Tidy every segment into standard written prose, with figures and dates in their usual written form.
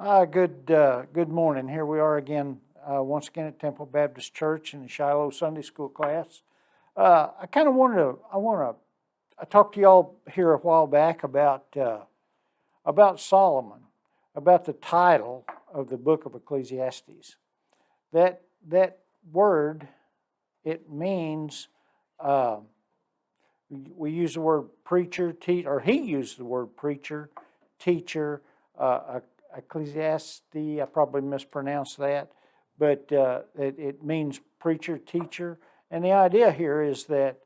Good morning. Here we are again, once again at Temple Baptist Church in the Shiloh Sunday School class. I kind of I talked to y'all here a while back about Solomon, about the title of the book of Ecclesiastes. That word, it means, we use the word preacher, or he used the word preacher, teacher, Ecclesiastes, I probably mispronounced that, but it means preacher, teacher. And the idea here is that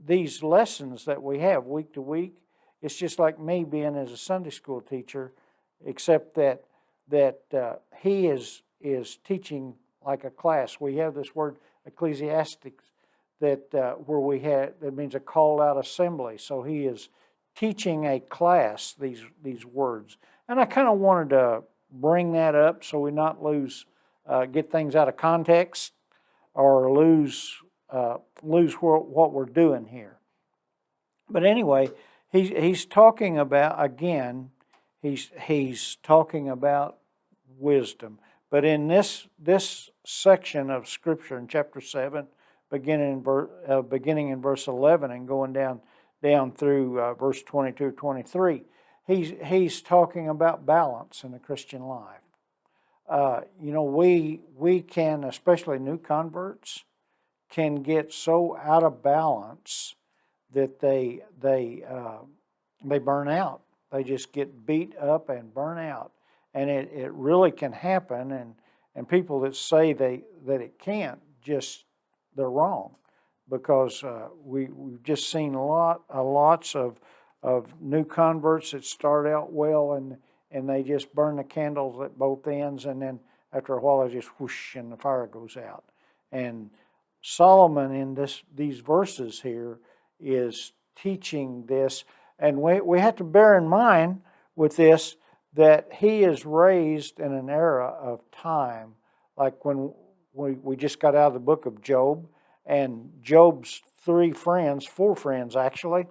these lessons that we have week to week, it's just like me being as a Sunday school teacher, except that he is teaching like a class. We have this word Ecclesiastics that means a called out assembly. So he is teaching a class these words. And I kind of wanted to bring that up so we not get things out of context or lose what we're doing here. But anyway, he's talking about, again, he's talking about wisdom. But in this section of Scripture in chapter 7, beginning in verse 11 and going down through verse 22, 23, he's talking about balance in the Christian life. We can, especially new converts, can get so out of balance that they burn out. They just get beat up and burn out, and it really can happen. And people that say that it can't, they're wrong, because we've just seen lots of new converts that start out well and they just burn the candles at both ends, and then after a while they just whoosh and the fire goes out. And Solomon in these verses here is teaching this, and we have to bear in mind with this that he is raised in an era of time, like when we just got out of the book of Job, and Job's four friends actually,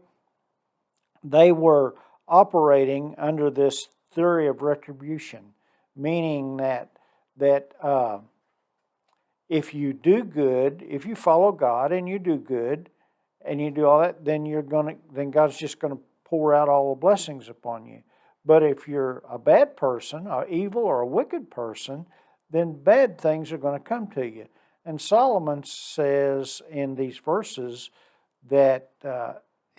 they were operating under this theory of retribution, meaning that if you do good, if you follow God and you do good and you do all that, then God's just going to pour out all the blessings upon you. But if you're a bad person, or evil or a wicked person, then bad things are going to come to you. And Solomon says in these verses that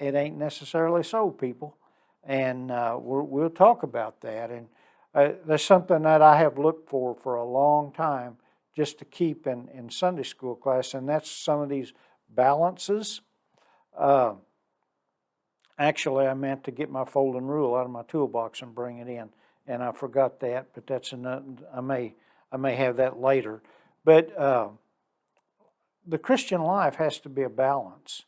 it ain't necessarily so, people. And we'll talk about that. And there's something that I have looked for a long time just to keep in Sunday school class, and that's some of these balances. Actually, I meant to get my folding rule out of my toolbox and bring it in, and I forgot that, but that's another. I may have that later. But the Christian life has to be a balance.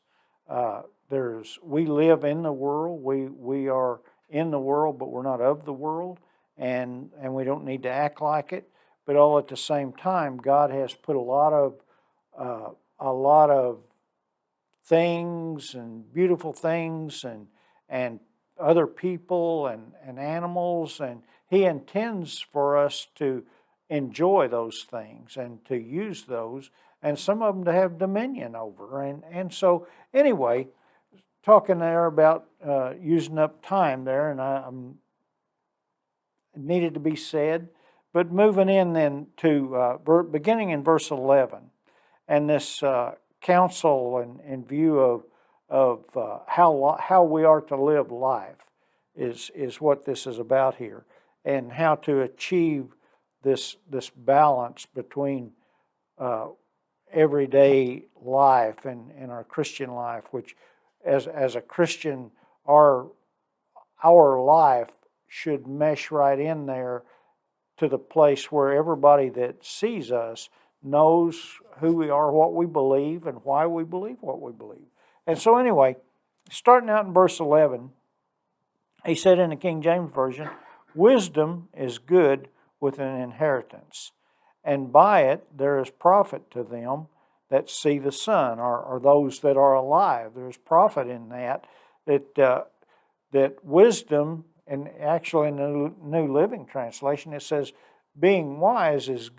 We live in the world. We are in the world, but we're not of the world, and we don't need to act like it. But all at the same time, God has put a lot of things and beautiful things and other people and animals, and He intends for us to enjoy those things and to use those, and some of them to have dominion over. And so anyway, talking there about using up time there, and it needed to be said. But moving in then to beginning in verse 11, and this counsel in view of how we are to live life is what this is about here, and how to achieve this balance between everyday life and our Christian life, which as a Christian, our life should mesh right in there to the place where everybody that sees us knows who we are, what we believe, and why we believe what we believe. And so anyway, starting out in verse 11, he said in the King James Version, "Wisdom is good with an inheritance, and by it there is profit to them that see the sun," or those that are alive. There's profit in that wisdom and actually in the New Living Translation it says, being wise is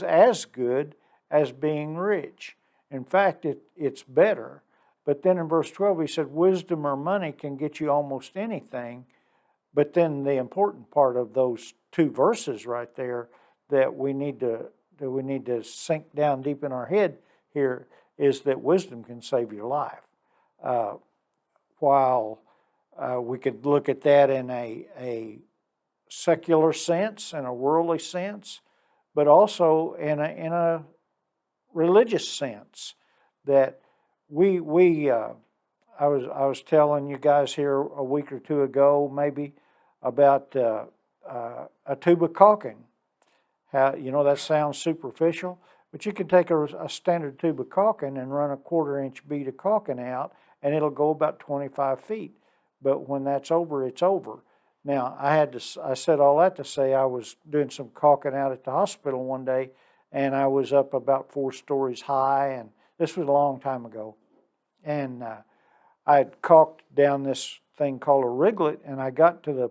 as good as being rich. In fact, it's better. But then in verse 12 he said, wisdom or money can get you almost anything. But then the important part of those two verses right there that we need to sink down deep in our head here is that wisdom can save your life. While we could look at that in a secular sense, in a worldly sense, but also in a religious sense, that I was telling you guys here a week or two ago, maybe, about a tube of caulking. How, that sounds superficial, but you can take a standard tube of caulking and run a 1/4-inch bead of caulking out, and it'll go about 25 feet. But when that's over, it's over. Now, I said all that to say I was doing some caulking out at the hospital one day, and I was up about 4 stories high, and this was a long time ago. And I had caulked down this thing called a riglet, and I got to the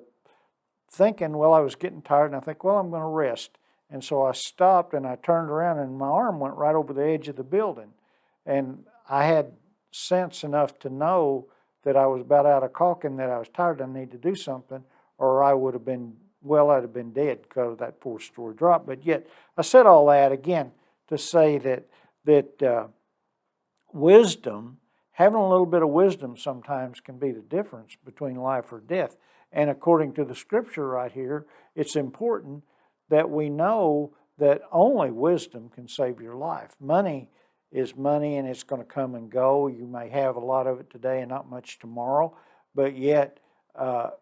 thinking, well, I was getting tired, and I think, well, I'm going to rest. And so I stopped, and I turned around, and my arm went right over the edge of the building. And I had sense enough to know that I was about out of caulking, that I was tired, I need to do something, or I would have been, I'd have been dead because of that 4-story drop. But yet, I said all that again to say that wisdom, having a little bit of wisdom sometimes can be the difference between life or death. And according to the scripture right here, it's important that we know that only wisdom can save your life. Money is money, and it's going to come and go. You may have a lot of it today and not much tomorrow, but yet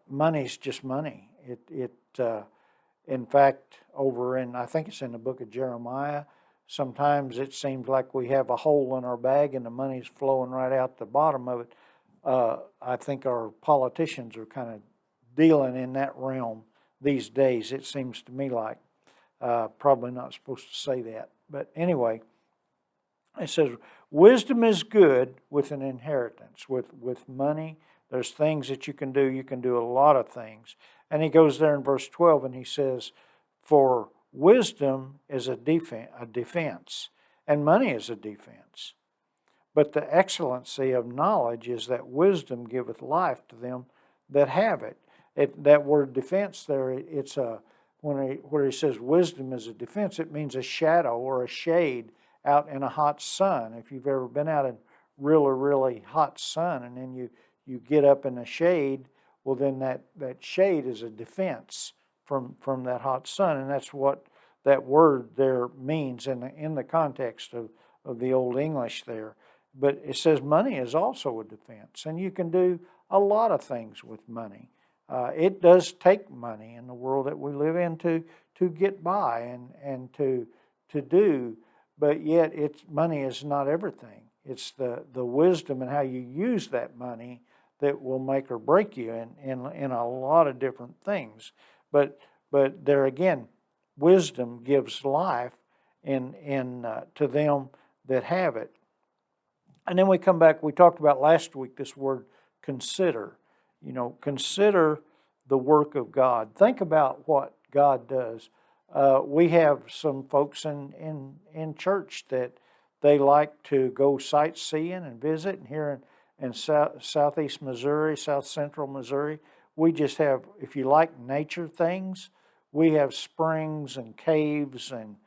money's just money. In fact, I think it's in the book of Jeremiah, sometimes it seems like we have a hole in our bag and the money's flowing right out the bottom of it. I think our politicians are kind of dealing in that realm these days, it seems to me like. Probably not supposed to say that. But anyway, it says, wisdom is good with an inheritance. With money, there's things that you can do. You can do a lot of things. And he goes there in verse 12 and he says, for wisdom is a defense, and money is a defense. But the excellency of knowledge is that wisdom giveth life to them that have it. That word defense there, it's where he says wisdom is a defense, it means a shadow or a shade out in a hot sun. If you've ever been out in really, really hot sun and then you get up in the shade, well then that shade is a defense from that hot sun. And that's what that word there means in the context of the Old English there. But it says money is also a defense, and you can do a lot of things with money. It does take money in the world that we live in to get by and to do, but yet money is not everything. It's the wisdom and how you use that money that will make or break you in a lot of different things. But there again, wisdom gives life to them that have it. And then we come back, we talked about last week this word consider. Consider the work of God. Think about what God does. We have some folks in church that they like to go sightseeing and visit. And here in southeast Missouri, south central Missouri, we just have, if you like nature things, we have springs and caves and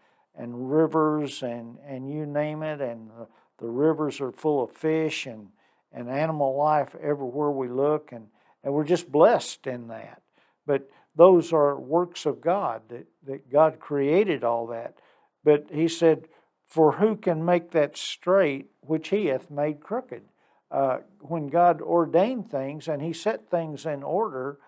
rivers and you name it. And the rivers are full of fish and animal life everywhere we look, and we're just blessed in that. But those are works of God, that God created all that. But he said, for who can make that straight which he hath made crooked? When God ordained things and he set things in order,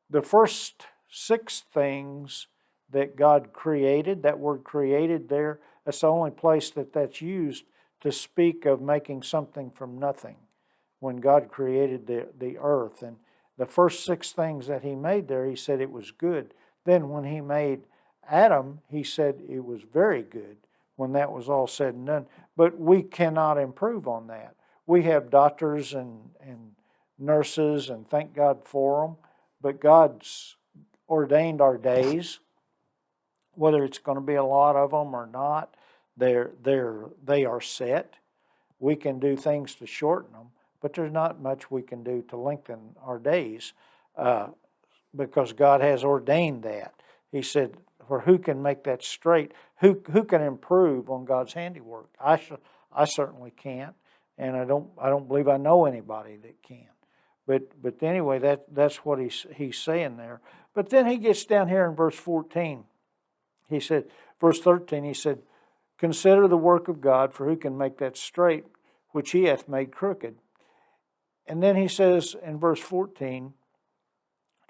the first 6 things that God created, that word created there, that's the only place that's used to speak of making something from nothing. When God created the earth, and the first 6 things that he made there, he said it was good. Then when he made Adam, he said it was very good when that was all said and done. But we cannot improve on that. We have doctors and nurses, and thank God for them. but God's ordained our days, whether it's going to be a lot of them or not. They are set. We can do things to shorten them, but there's not much we can do to lengthen our days, because God has ordained that. He said, "For who can make that straight? Who can improve on God's handiwork?" I certainly can't, and I don't believe I know anybody that can. But anyway, that's what he's saying there. But then he gets down here in verse 14. He said, verse 13, he said, "Consider the work of God, for who can make that straight, which he hath made crooked?" And then he says in verse 14,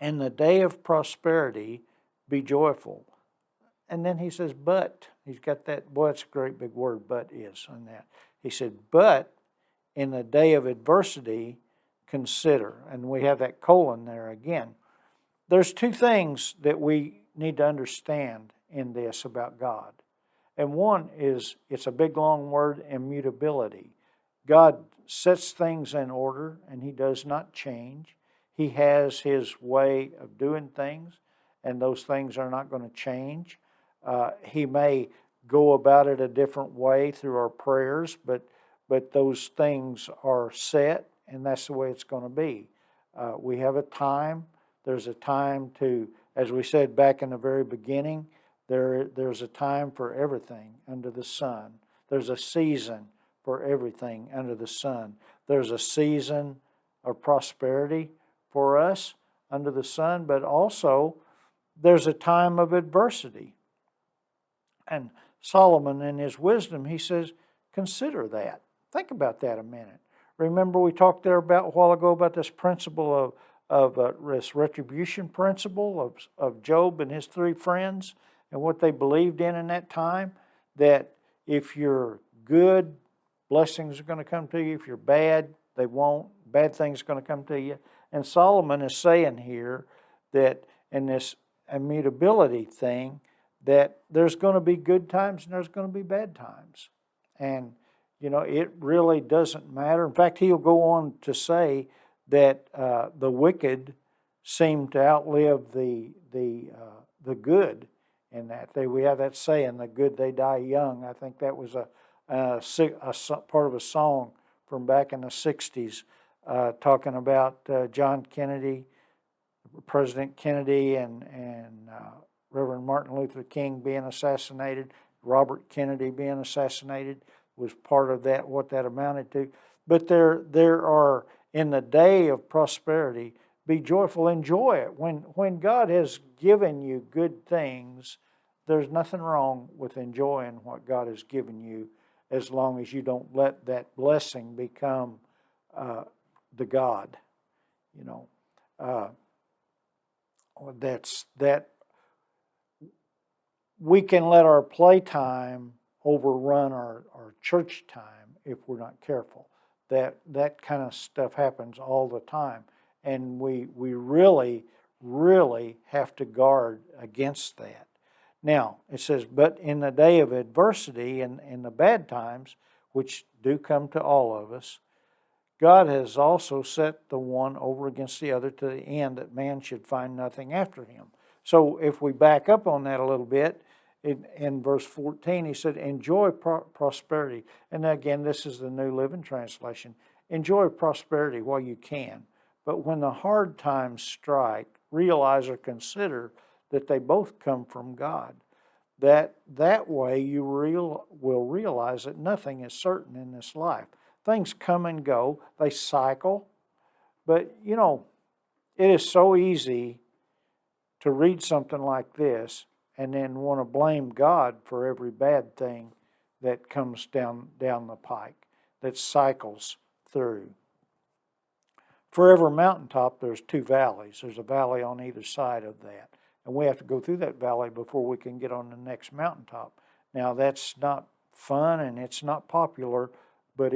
"In the day of prosperity be joyful." And then he says, "But," he's got that, boy, that's a great big word, "but" is on that. He said, "But in the day of adversity, consider." And we have that colon there again. There's two things that we need to understand in this about God. And one is, it's a big long word, immutability. God sets things in order and he does not change. He has his way of doing things, and those things are not going to change. He may go about it a different way through our prayers, but those things are set, and that's the way it's going to be. We have a time. There's a time to, as we said back in the very beginning, there's a time for everything under the sun. There's a season for everything under the sun. There's a season of prosperity for us under the sun, but also there's a time of adversity. And Solomon, in his wisdom, he says, consider that. Think about that a minute. Remember we talked there about a while ago about this principle of this retribution principle of Job and his three friends and what they believed in that time, that if you're good, blessings are going to come to you. If you're bad, they won't. Bad things are going to come to you. And Solomon is saying here that in this immutability thing, that there's going to be good times and there's going to be bad times. And, it really doesn't matter. In fact, he'll go on to say that the wicked seem to outlive the good in that. We have that saying, the good they die young. I think that was a part of a song from back in the 60s talking about John Kennedy, President Kennedy, and Reverend Martin Luther King being assassinated, Robert Kennedy being assassinated was part of that, what that amounted to. But there are, in the day of prosperity, be joyful, enjoy it. When God has given you good things, there's nothing wrong with enjoying what God has given you, as long as you don't let that blessing become the God. That we can let our playtime overrun our church time if we're not careful. That kind of stuff happens all the time, and we really, really have to guard against that. Now, it says, but in the day of adversity and in the bad times, which do come to all of us, God has also set the one over against the other to the end that man should find nothing after him. So if we back up on that a little bit, in verse 14, he said, enjoy prosperity. And again, this is the New Living Translation. Enjoy prosperity while you can. But when the hard times strike, realize or consider that they both come from God. That way you will realize that nothing is certain in this life. Things come and go. They cycle. But, it is so easy to read something like this and then want to blame God for every bad thing that comes down the pike, that cycles through. For every mountaintop, there's two valleys. There's a valley on either side of that. And we have to go through that valley before we can get on the next mountaintop. Now, that's not fun and it's not popular, but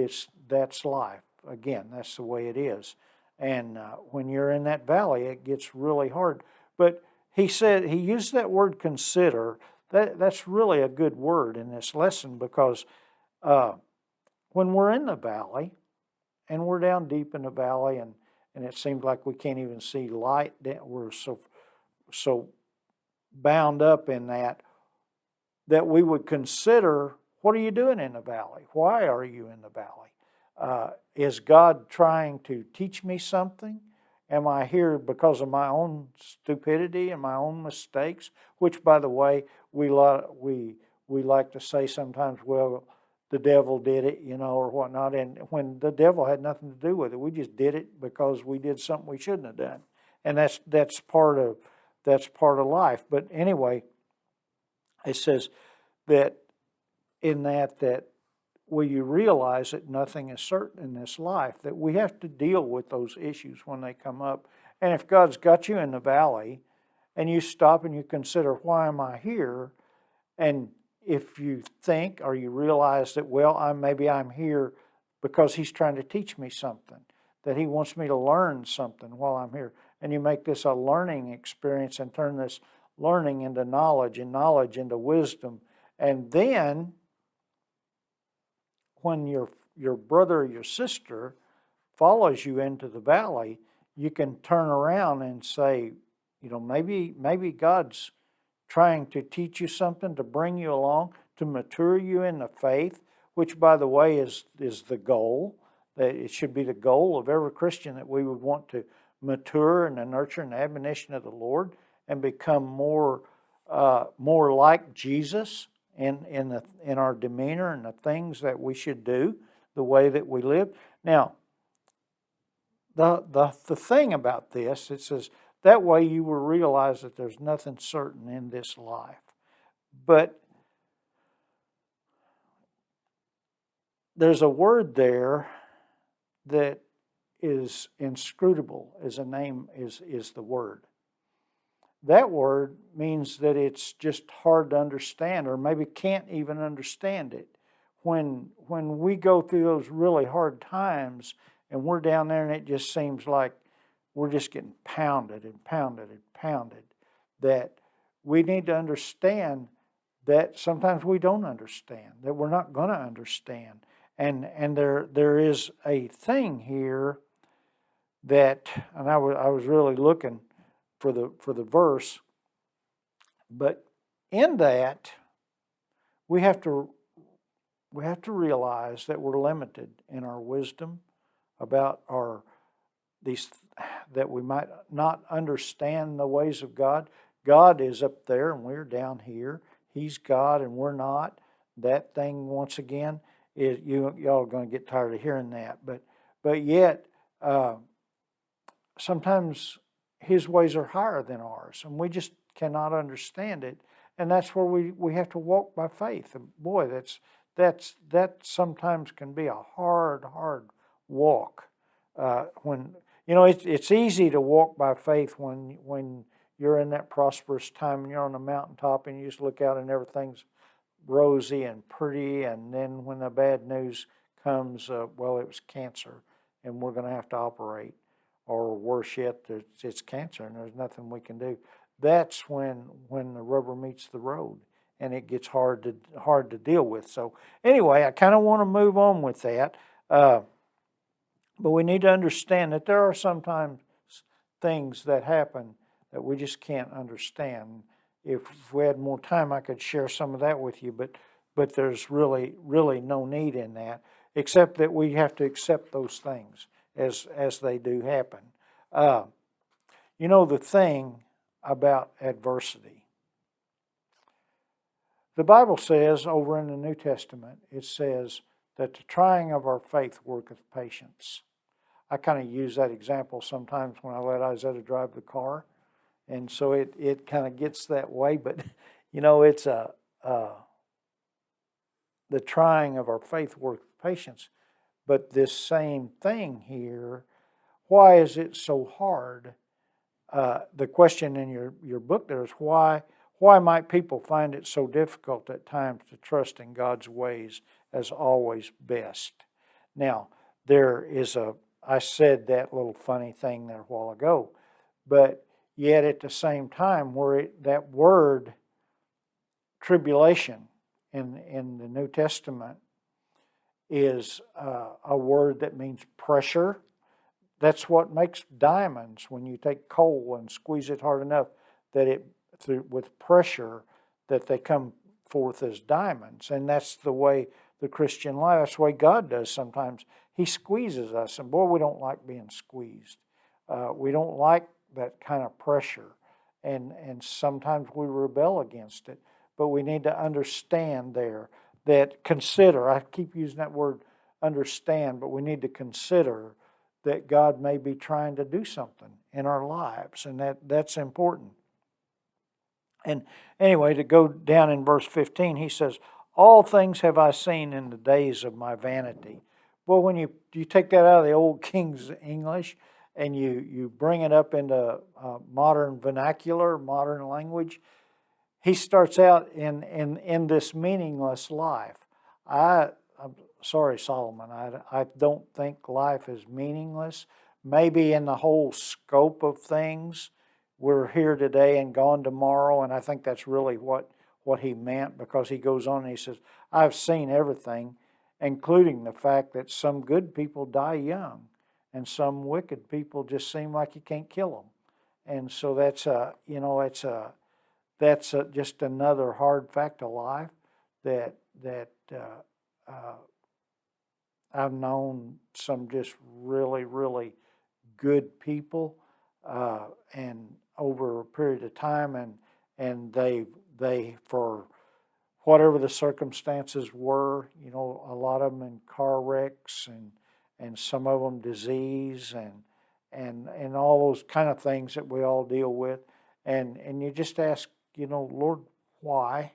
that's life. Again, that's the way it is. And when you're in that valley, it gets really hard. But he used that word consider. That's really a good word in this lesson, because when we're in the valley and we're down deep in the valley and and it seems like we can't even see light. We're so bound up in that we would consider, what are you doing in the valley? Why are you in the valley? Is God trying to teach me something? Am I here because of my own stupidity and my own mistakes? Which, by the way, we like to say sometimes, well, the devil did it, or whatnot. And when the devil had nothing to do with it, we just did it because we did something we shouldn't have done. And that's part of life. But anyway, it says that will you realize that nothing is certain in this life, that we have to deal with those issues when they come up. And if God's got you in the valley and you stop and you consider, why am I here? And if you think or you realize that, well, maybe I'm here because He's trying to teach me something, that He wants me to learn something while I'm here. And you make this a learning experience and turn this learning into knowledge and knowledge into wisdom. And then when your brother or your sister follows you into the valley, you can turn around and say, maybe God's trying to teach you something, to bring you along, to mature you in the faith, which, by the way, is the goal. That it should be the goal of every Christian, that we would want to mature in the nurture and admonition of the Lord and become more like Jesus in our demeanor and the things that we should do, the way that we live. Now, the thing about this, it says, that way you will realize that there's nothing certain in this life. But there's a word there that is inscrutable, as a name is the word. That word means that it's just hard to understand, or maybe can't even understand it. When we go through those really hard times and we're down there and it just seems like we're just getting pounded and pounded and pounded, that we need to understand that sometimes we don't understand, that we're not going to understand. And there is a thing here that, and I was really looking for the verse, but in that we have to realize that we're limited in our wisdom about that we might not understand the ways of God. God is up there and we're down here. He's God and we're not. That thing, once again, is y'all are going to get tired of hearing that, but yet sometimes His ways are higher than ours, and we just cannot understand it. And that's where we have to walk by faith. And boy, that sometimes can be a hard walk. When it's easy to walk by faith when you're in that prosperous time and you're on the mountaintop and you just look out and everything's rosy and pretty. And then when the bad news comes, well, it was cancer, and we're going to have to operate. Or worse yet, it's cancer and there's nothing we can do. That's when the rubber meets the road and it gets hard to deal with. So anyway, I kind of want to move on with that. But we need to understand that there are sometimes things that happen that we just can't understand. If we had more time, I could share some of that with you, but there's really no need in that, except that we have to accept those things as they do happen. The thing about adversity. The Bible says over in the New Testament, it says that the trying of our faith worketh patience. I kind of use that example sometimes when I let Isaiah drive the car, and so it kind of gets that way. But it's the trying of our faith worketh patience. But this same thing here, why is it so hard? The question in your book there is why might people find it so difficult at times to trust in God's ways as always best? Now, I said that little funny thing there a while ago, but yet at the same time, that word tribulation in the New Testament is a word that means pressure. that's what makes diamonds. When you take coal and squeeze it hard enough that with pressure, that they come forth as diamonds. And that's the way the Christian life, that's the way God does sometimes. He squeezes us, and boy, we don't like being squeezed. We don't like that kind of pressure, and sometimes we rebel against it. But we need to understand that consider, I keep using that word understand, but we need to consider that God may be trying to do something in our lives, and that's important. And anyway, to go down in verse 15, he says, all things have I seen in the days of my vanity. Well, when you take that out of the old King's English and you bring it up into modern vernacular, modern language, he starts out in this meaningless life. I'm sorry, Solomon, I don't think life is meaningless. Maybe in the whole scope of things, we're here today and gone tomorrow, and I think that's really what he meant, because he goes on and he says, I've seen everything, including the fact that some good people die young, and some wicked people just seem like you can't kill them. And so that's just another hard fact of life that I've known some just really, really good people, and over a period of time, and they for whatever the circumstances were, a lot of them in car wrecks, and some of them disease, and all those kind of things that we all deal with, and you just ask, Lord, why?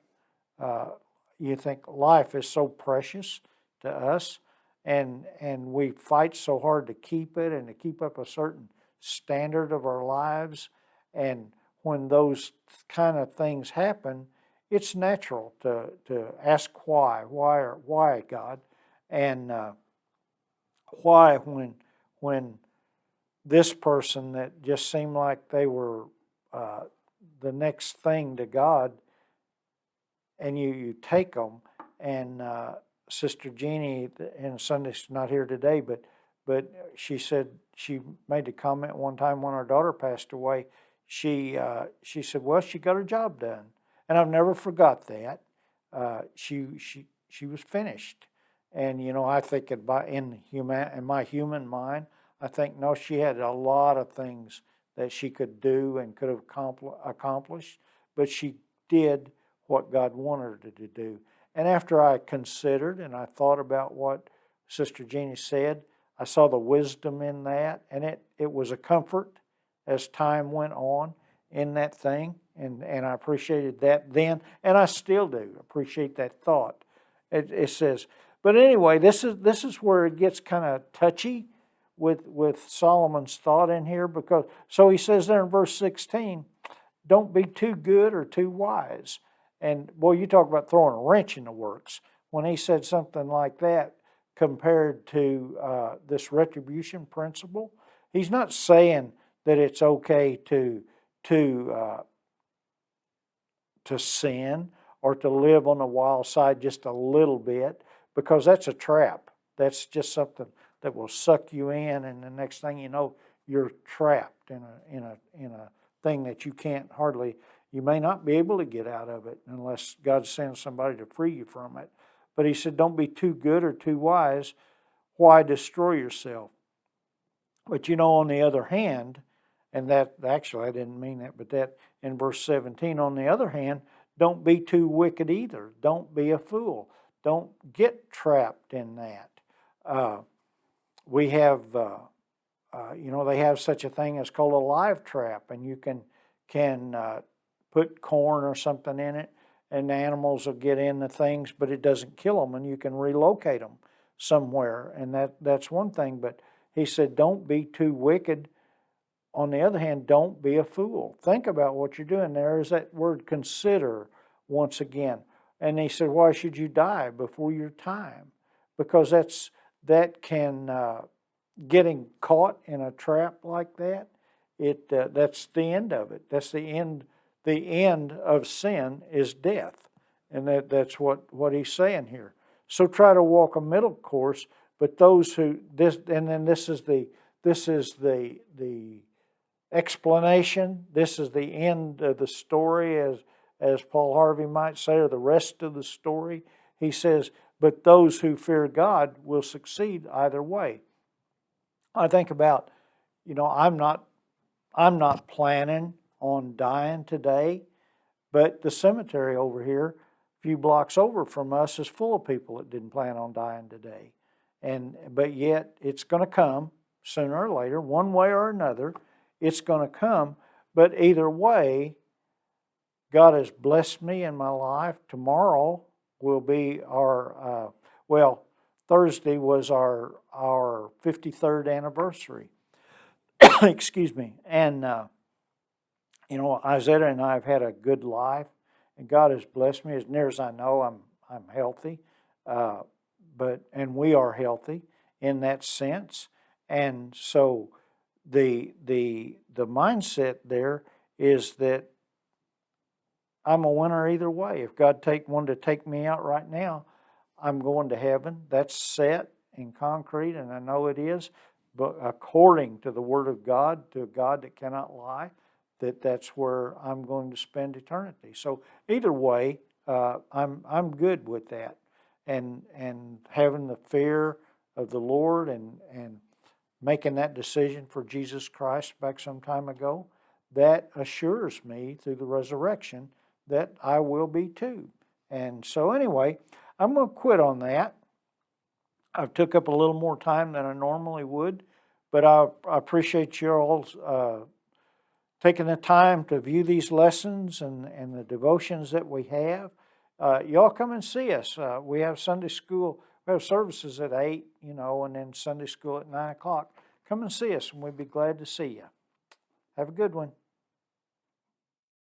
You think life is so precious to us, and we fight so hard to keep it and to keep up a certain standard of our lives. And when those kind of things happen, it's natural to ask why God, and why when this person that just seemed like they were the next thing to God, and you take them, and Sister Jeannie, and Sunday's not here today, but she said, she made a comment one time when our daughter passed away. She said, well, she got her job done, and I've never forgot that. She was finished, and I think in my human mind, I think no, she had a lot of things that she could do and could have accomplished, but she did what God wanted her to do. And after I considered and I thought about what Sister Jeannie said, I saw the wisdom in that, and it was a comfort as time went on in that thing, and I appreciated that then, and I still do appreciate that thought. It says, but anyway, this is where it gets kind of touchy with Solomon's thought in here, because so he says there in verse 16, don't be too good or too wise. And boy, you talk about throwing a wrench in the works when he said something like that compared to this retribution principle. He's not saying that it's okay to sin or to live on the wild side just a little bit, because that's a trap. That's just something that will suck you in, and the next thing you know, you're trapped in a thing that you can't hardly. You may not be able to get out of it unless God sends somebody to free you from it. But he said, don't be too good or too wise. Why destroy yourself? But on the other hand, and that actually I didn't mean that, but that in verse 17, on the other hand, don't be too wicked either. Don't be a fool. Don't get trapped in that. We have, they have such a thing as called a live trap, and you can put corn or something in it, and the animals will get in the things, but it doesn't kill them, and you can relocate them somewhere, and that's one thing. But he said, don't be too wicked. On the other hand, don't be a fool. Think about what you're doing. There is that word consider once again. And he said, why should you die before your time? Because getting caught in a trap like that, that's the end of it. That's the end. The end of sin is death. And that's what he's saying here. So try to walk a middle course, but those who, this is the this is the explanation. This is the end of the story, as Paul Harvey might say, or the rest of the story. He says, but those who fear God will succeed either way. I think about, I'm not planning on dying today, but the cemetery over here, a few blocks over from us, is full of people that didn't plan on dying today. But yet it's going to come sooner or later, one way or another. It's going to come. But either way, God has blessed me in my life. Tomorrow will be our, Thursday was our 53rd anniversary. Excuse me. And, Isaiah and I have had a good life, and God has blessed me. As near as I know, I'm healthy, and we are healthy in that sense. And so the mindset there is that I'm a winner either way. If God wanted to take me out right now, I'm going to heaven. That's set in concrete, and I know it is. But according to the Word of God, to a God that cannot lie, that's where I'm going to spend eternity. So either way, I'm good with that, and having the fear of the Lord and making that decision for Jesus Christ back some time ago, that assures me through the resurrection that I will be too. And so anyway, I'm going to quit on that. I've took up a little more time than I normally would, but I appreciate you all taking the time to view these lessons and the devotions that we have. Y'all come and see us. We have Sunday school. We have services at 8, and then Sunday school at 9 o'clock. Come and see us, and we'd be glad to see you. Have a good one.